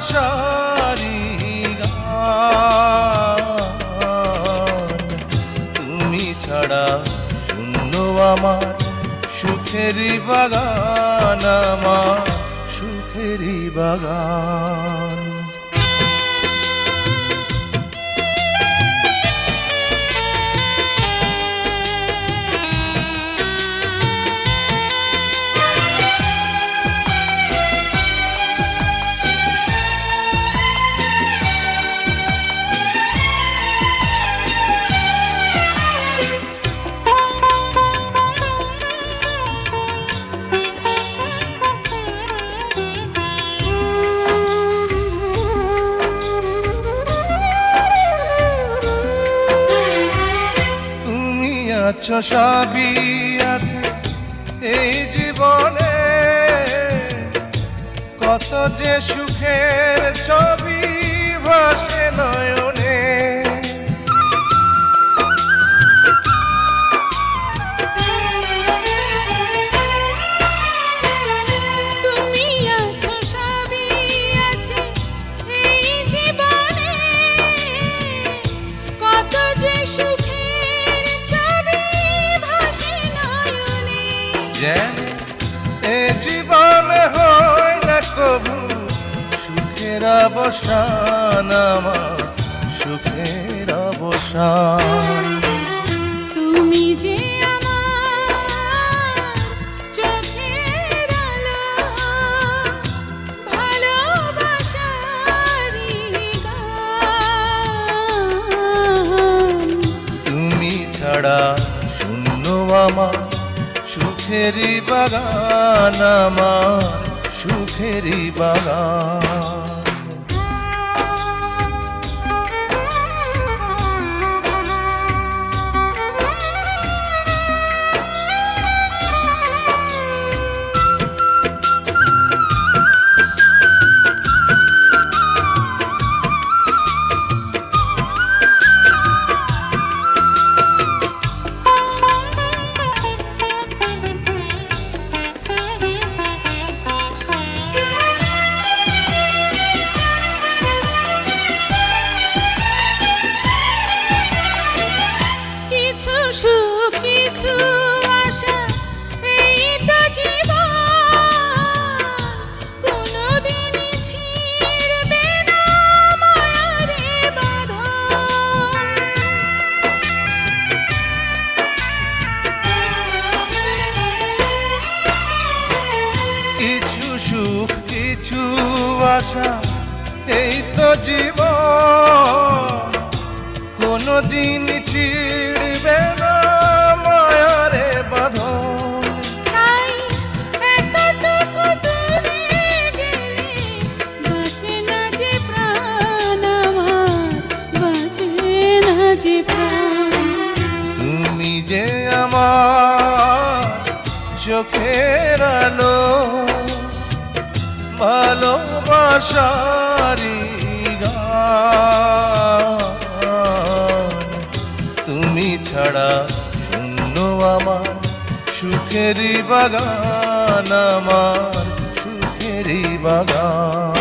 ভালোবাসারি গান। তুমি ছাড়া শূন্য আমার সুখেরই বাগান, আমার সুখেরই বাগান। আছো সবই আছে এই জীবনে, কত যে সুখের ছবি ভাসে নয়নে। তুমি আছো সবই আছে এই জীবনে, কত যে সুখের ছবি ভাসে নয়নে। যেন এ জীবনে হয় না কবু সুখের অবসান, আমার সুখের অবসান। তুমি যে আমার চোখের আলো, ভালোবাসারি গান। তুমি ছাড়া শূন্য আমার সুখেরই বাগান, আমার সুখেরই বাগান। সুখ কিছু আশা এই তো জীবন, কোনদিনই ছিঁড়বে না মায়ারে বাঁধন। কিছু সুখ কিছু আশা এই তো জীবন, কোনদিন ছিড়বে না মায়ারে বাঁধন। তাই এতটুকু দূরে গেলে বাঁচে না যে প্রাণ আমার, বাঁচে না যে প্রাণ। তুমি যে আমার চোখের আলো, ভালোবাসারি গান। তুমি ছাড়া শূন্য আমার সুখেরই বাগান, আমার সুখেরই বাগান।